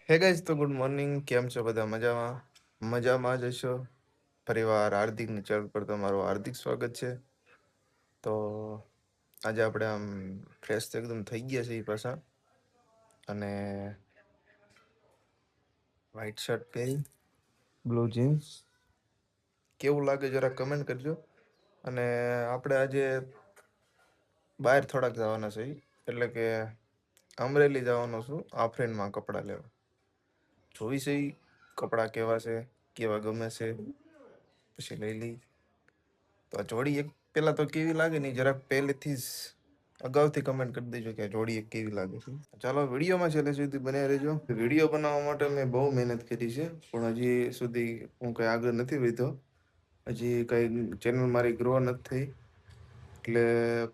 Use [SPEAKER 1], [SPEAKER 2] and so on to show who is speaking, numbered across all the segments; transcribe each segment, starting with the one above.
[SPEAKER 1] Hey guys, તો good morning. કેમ છો બધા? મજામાં? મજામાં જ હશો. પરિવાર હાર્દિકની ચેનલ પર તમારું હાર્દિક સ્વાગત છે. તો આજે આપણે આમ ફ્રેશ એકદમ થઈ ગયા છે એ પાછા, અને વ્હાઈટ શર્ટ પહેરી, બ્લુ જીન્સ, કેવું લાગે જરા કમેન્ટ કરજો. અને આપણે આજે બહાર થોડાક જવાના છે, એટલે કે અમરેલી જવાનો છું આફરીનમાં કપડાં લેવા. જોઈ છે કપડાં કેવા છે, કેવા ગમે છે, પછી લઈ લઈ. તો આ જોડી એક પેલા તો કેવી લાગે ને જરાક પહેલેથી જ અગાઉથી કમેન્ટ કરી દેજો કે આ જોડી એક કેવી લાગે છે. ચાલો વિડીયોમાં છેલ્લે સુધી બન્યા રહેજો. વિડીયો બનાવવા માટે મેં બહુ મહેનત કરી છે, પણ હજી સુધી હું કંઈ આગળ નથી વધ્યો. હજી કંઈ ચેનલ મારી ગ્રો નથી થઈ, એટલે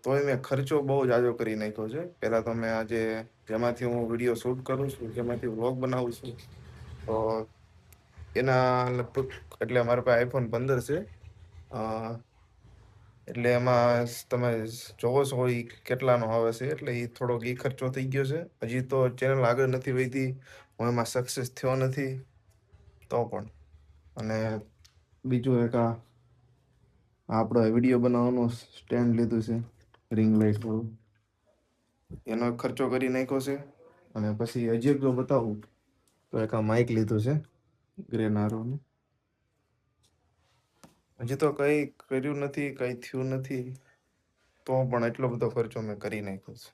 [SPEAKER 1] તોય મેં ખર્ચો બહુ જાજો કરી નાખ્યો છે. પહેલાં તો મેં આજે જેમાંથી હું વિડીયો શૂટ કરું છું, જેમાંથી વ્લોગ બનાવું છું, તો એના લગભગ એટલે મારા પાસે iPhone 15 છે. એટલે એમાં તમે જોવો છો એ કેટલાનો આવે છે, એટલે એ થોડોક એ ખર્ચો થઈ ગયો છે. હજી તો ચેનલ આગળ નથી વધી, હું એમાં સક્સેસ થયો નથી તો પણ. અને બીજું એક આપણો વિડીયો બનાવવાનું સ્ટેન્ડ લીધું છે, રિંગ લાઇટ વાળું, એનો ખર્ચો કરી નાખ્યો છે. અને પછી હજી એક જો બતાવું તો એક આ માઇક લીધું છે ગ્રેનારોનું. હજી તો કંઈ કર્યું નથી, કંઈ થયું નથી, તો પણ એટલો બધો ખર્ચો મેં કરી નાખ્યો છે.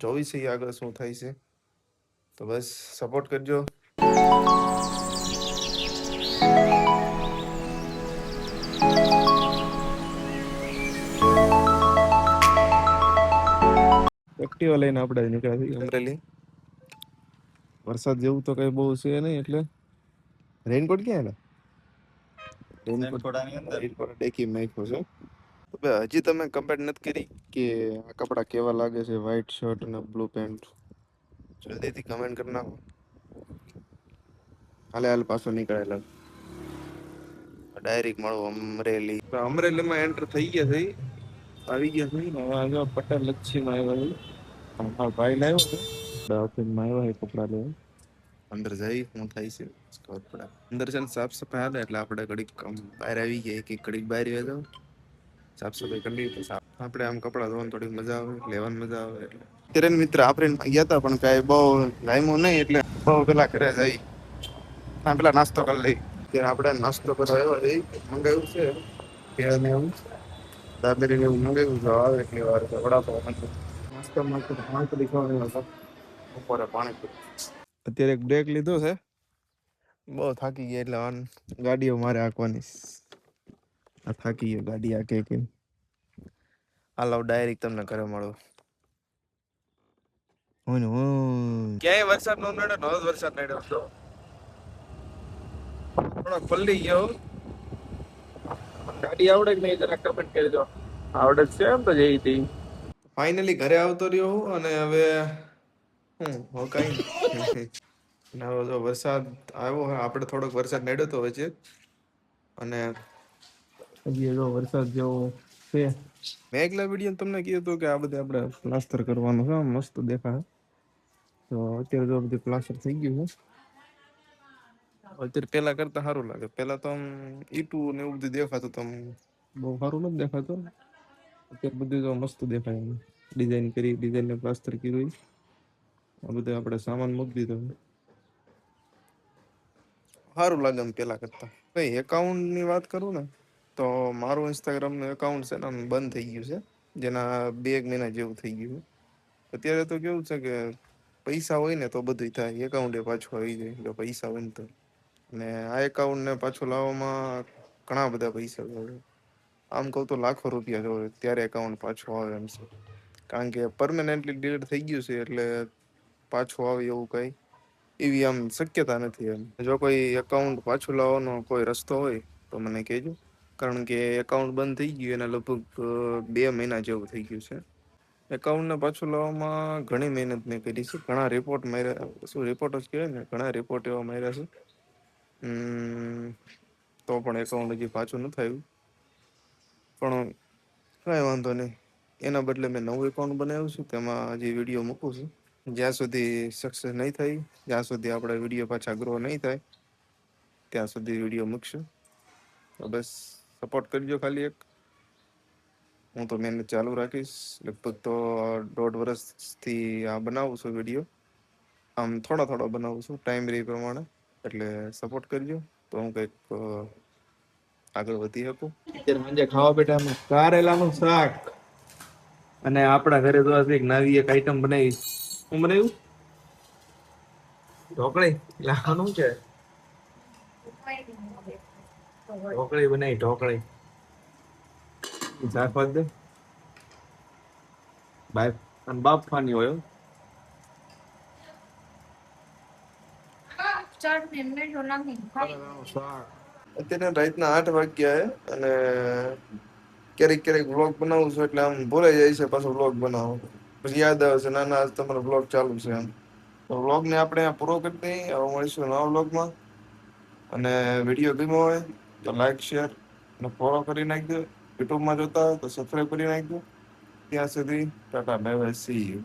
[SPEAKER 1] જોઈ છે આગળ શું થાય છે, તો બસ સપોર્ટ કરજો. એક્ટિવા લઈને આપણે નીકળ્યા અમરેલી. વરસાદ જેવું તો કઈ બહુ છે નહીં, એટલે રેનકોટ ક્યાં રેનકોટ ડેકી નાખ્યો છે. હજી તમે કમેન્ટ નથી કરી કે આ કપડા કેવા લાગે છે, વ્હાઈટ શર્ટ અને બ્લુ પેન્ટ. જલ્દીથી કમેન્ટ કરી નાખો. હાલ પાછો નીકળેલા ડાયરેક્ટ મળો અમરેલી. અમરેલીમાં એન્ટર થઈ ગયા છે, આવી ગયા છે. હવે આગળ પટેલ લચ્છીમાં આવ્યા, ભાઈ લાવ્યો છે ઓફિસમાં આવ્યા છે કપડા લેવા. અંદર જઈ શું થાય છે ખબર પડે. અંદર છે ને સાફ સફાઈ હાલે, એટલે આપણે ઘડીક બહાર આવી ગયા કે ઘડીક બહાર આવ્યા જાવ, સાફ સફાઈ કરી લઈએ તો આપણે આમ કપડા ધોવાની થોડીક મજા આવે, લેવાની મજા આવે. એટલે અત્યારે મિત્ર આપણે ગયા હતા, પણ કાંઈ બહુ લાઈમો નહીં, એટલે બહુ પેલા ઘરે જઈ પેલા નાસ્તો કરી લઈ. ત્યારે આપણે નાસ્તો કરવા આવ્યો એ મંગાવ્યું છે, કેળા ને એવું દાબેલી ને એવું મંગાવ્યું છે. આવે એટલી વાર વડાપાવ નાસ્તામાં પાણીપુરી ખાવાની હતા, બપોરે પાણીપુરી. અત્યારે એક બ્રેક લીધો છે, બહુ થાકી ગયા એટલે ગાડીઓ મારે હાંકવાની. આ થાકી ગયો ગાડી હાકે કે. હાલો ડાયરેક્ટ તમને ઘરે મળો. ક્યાંય વરસાદ નો નડ્યો, નવો વરસાદ નડ્યો થોડોક પલળી ગયો. ગાડી આવડે કે નહીં જરા કમેન્ટ કરજો. આવડે છે એમ તો જઈ હતી. ફાઇનલી ઘરે આવતો રહ્યો હું, અને હવે હું કઈ વરસાદ આવ્યો હોય, આપણે થોડોક વરસાદ નડ્યો તો વચ્ચે, અને હજી વરસાદ જેવો છે. મેં એકલા વિડીયો તમને કીધું હતું કે આ બધે આપણે પ્લાસ્ટર કરવાનું છે, મસ્ત દેખાય. તો અત્યારે જો બધું પ્લાસ્ટર થઈ ગયું છે. અત્યારે પેલા કરતા સારું લાગે. પેલા તો આમ ઈટું ને એવું બધું દેખાતું, તો બહુ સારું નથી દેખાતું. અત્યારે બધું તો મસ્ત દેખાય, ડિઝાઇન કરી, ડિઝાઇન ને પ્લાસ્ટર કર્યું. આ બધું આપણે સામાન મૂકી દીધો, સારું લાગે એમ પેલા કરતા. કઈ એકાઉન્ટ ની વાત કરું ને, તો મારું ઇન્સ્ટાગ્રામ નું એકાઉન્ટ છે ને બંધ થઈ ગયું છે, જેના 2 મહિના જેવું થઈ ગયું. અત્યારે તો કેવું છે કે પૈસા હોય ને તો બધું થાય, એકાઉન્ટ પાછું આવી જાય પૈસા હોય ને તો. અને આ એકાઉન્ટ ને પાછું લાવવામાં ઘણા બધા પૈસા જોડે. આમ કહું તો લાખો રૂપિયા જોડે, ત્યારે એકાઉન્ટ પાછું આવે એમ છે. કારણ કે પરમાનન્ટલી ડિલીટ થઈ ગયું છે, એટલે પાછું આવે એવું કઈ એવી આમ શક્યતા નથી. એમ જો કોઈ એકાઉન્ટ પાછું લાવવાનો કોઈ રસ્તો હોય તો મને કહેજો. કારણ કે એકાઉન્ટ બંધ થઈ ગયું એના લગભગ 2 મહિના જેવું થઈ ગયું છે. એકાઉન્ટને પાછું લાવવામાં ઘણી મહેનત મેં કરી છે, ઘણા રિપોર્ટ માર્યા. શું રિપોર્ટ જ કહેવાય ને, ઘણા રિપોર્ટ એવા માર્યા છે. તો પણ એકાઉન્ટ હજી પાછું નથી આવ્યું. પણ કાંઈ વાંધો નહીં, એના બદલે મેં નવું એકાઉન્ટ બનાવ્યું છું, તેમાં હજી વિડીયો મૂકું છું. જ્યાં સુધી સક્સેસ નહીં થાય, જ્યાં સુધી આપણે વિડીયો પાછા ગ્રો નહીં થાય ત્યાં સુધી વિડીયો મૂકશું. તો બસ સપોર્ટ કરજો. ખાલી એક હું તો મહેનત ચાલુ રાખીશ. લગભગ તો 1.5 વર્ષથી આ બનાવું છું વિડીયો. આમ થોડો બનાવું છું ટાઈમ રે પ્રમાણે, એટલે સપોર્ટ કરજો તો હું કંઈક આગળ વધી શકું. અત્યારે સાંજે ખાવા બેઠા કારેલાનું શાક, અને આપણા ઘરે તો એક નવી એક આઈટમ બનાવી. શું બનાવ્યું? ઢોકળી. લાવવાનું છે ઢોકળી બનાવી. ઢોકળી શાક દે બાય અને બાફવાની હોય. અત્યારે રાતના 8 વાગ્યા અને ક્યારેક વ્લોગ બનાવું છું એટલે આમ ભૂલાઈ જાય છે પાછો વ્લોગ બનાવો. પછી યાદ આવે છે ના આજ તમારો વ્લોગ ચાલુ છે એમ. તો વ્લોગને આપણે પૂરો કરી દઈએ. હવે મળીશું નવા વ્લોગમાં. અને વિડીયો ગમ્યો હોય તો લાઈક, શેર અને ફોલો કરી નાખજો. યુટ્યુબમાં જોતા હોય તો સબસ્ક્રાઈબ કરી નાખજો. ત્યાં સુધી Tata, bye bye, C you.